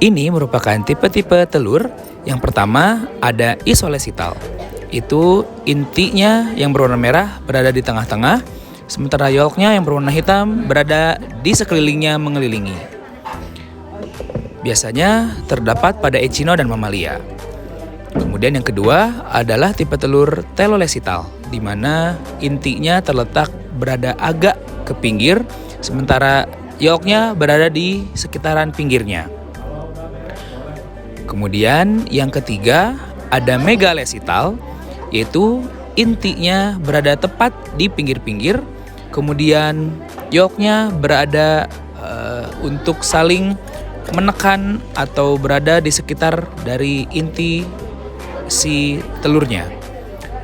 Ini merupakan tipe-tipe telur. Yang pertama ada isolesital. Itu intinya yang berwarna merah berada di tengah-tengah, sementara yolknya yang berwarna hitam berada di sekelilingnya mengelilingi. Biasanya terdapat pada echino dan mamalia. Kemudian yang kedua adalah tipe telur telolesital, di mana intinya terletak berada agak ke pinggir, sementara yolknya berada di sekitaran pinggirnya. Kemudian yang ketiga ada megalesital, yaitu intinya berada tepat di pinggir-pinggir, kemudian yolknya berada untuk saling menekan atau berada di sekitar dari inti si telurnya.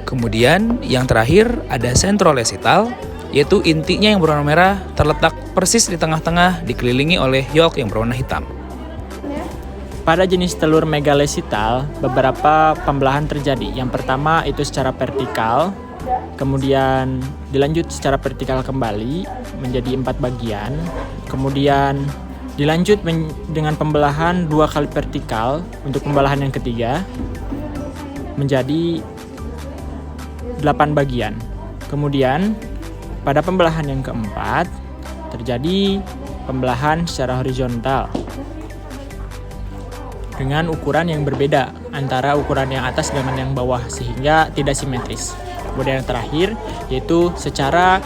Kemudian yang terakhir ada centrolesital, yaitu intinya yang berwarna merah terletak persis di tengah-tengah dikelilingi oleh yolk yang berwarna hitam. Pada jenis telur megalesital, beberapa pembelahan terjadi. Yang pertama itu secara vertikal, kemudian dilanjut secara vertikal kembali menjadi 4 bagian, kemudian dilanjut dengan pembelahan 2 kali vertikal untuk pembelahan yang ketiga menjadi 8 bagian. Kemudian pada pembelahan yang keempat terjadi pembelahan secara horizontal dengan ukuran yang berbeda antara ukuran yang atas dengan yang bawah sehingga tidak simetris. Kemudian yang terakhir yaitu secara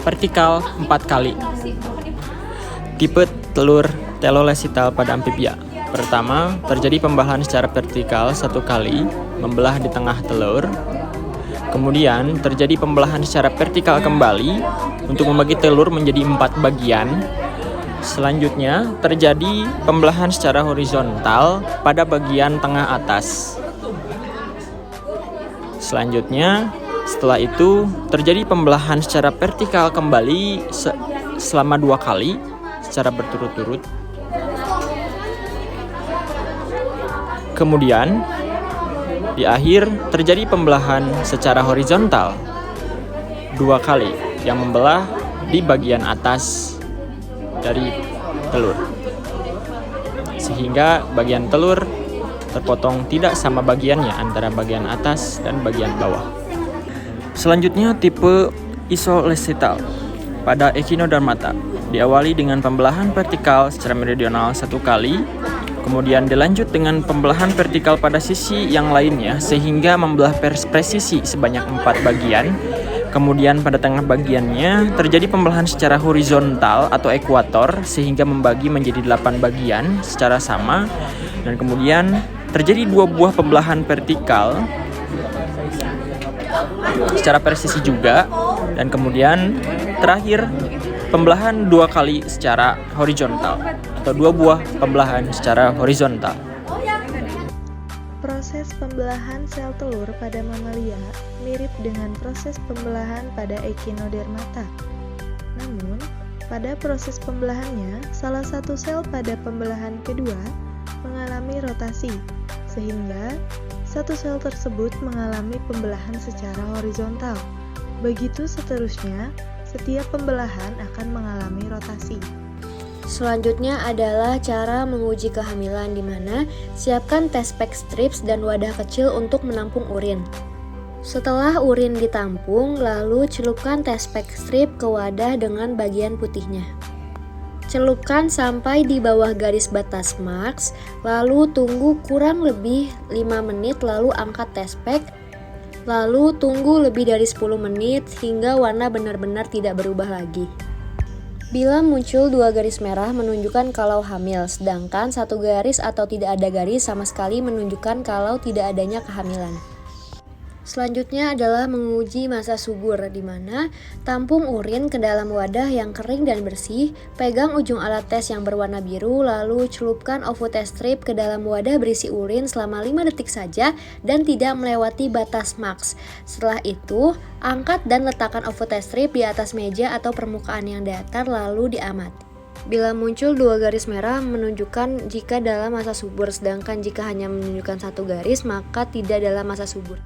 vertikal 4 kali. Tipe telur telolesital pada amfibia. Pertama, terjadi pembelahan secara vertikal 1 kali membelah di tengah telur. Kemudian terjadi pembelahan secara vertikal kembali untuk membagi telur menjadi 4 bagian. Selanjutnya, terjadi pembelahan secara horizontal pada bagian tengah atas. Selanjutnya, setelah itu terjadi pembelahan secara vertikal kembali selama 2 kali secara berturut-turut. Kemudian, di akhir terjadi pembelahan secara horizontal 2 kali yang membelah di bagian atas dari telur, sehingga bagian telur terpotong tidak sama bagiannya antara bagian atas dan bagian bawah. Selanjutnya tipe isolesital pada echinodermata diawali dengan pembelahan vertikal secara meridional 1 kali, kemudian dilanjut dengan pembelahan vertikal pada sisi yang lainnya sehingga membelah presisi sebanyak 4 bagian. Kemudian pada tengah bagiannya terjadi pembelahan secara horizontal atau ekuator sehingga membagi menjadi 8 bagian secara sama. Dan kemudian terjadi 2 buah pembelahan vertikal secara presisi juga. Dan kemudian terakhir pembelahan 2 kali secara horizontal atau 2 buah pembelahan secara horizontal. Proses pembelahan sel telur pada mamalia mirip dengan proses pembelahan pada echinodermata. Namun, pada proses pembelahannya, salah satu sel pada pembelahan kedua mengalami rotasi, sehingga satu sel tersebut mengalami pembelahan secara horizontal. Begitu seterusnya, setiap pembelahan akan mengalami rotasi. Selanjutnya adalah cara menguji kehamilan, di mana siapkan test pack strips dan wadah kecil untuk menampung urin. Setelah urin ditampung, lalu celupkan test pack strip ke wadah dengan bagian putihnya. Celupkan sampai di bawah garis batas maks, lalu tunggu kurang lebih 5 menit, lalu angkat test pack. Lalu tunggu lebih dari 10 menit hingga warna benar-benar tidak berubah lagi. Bila muncul 2 garis merah menunjukkan kalau hamil, sedangkan 1 garis atau tidak ada garis sama sekali menunjukkan kalau tidak adanya kehamilan. Selanjutnya adalah menguji masa subur, di mana tampung urin ke dalam wadah yang kering dan bersih, pegang ujung alat tes yang berwarna biru, lalu celupkan ovotest strip ke dalam wadah berisi urin selama 5 detik saja dan tidak melewati batas maks. Setelah itu, angkat dan letakkan ovotest strip di atas meja atau permukaan yang datar lalu diamati. Bila muncul 2 garis merah menunjukkan jika dalam masa subur, sedangkan jika hanya menunjukkan 1 garis maka tidak dalam masa subur.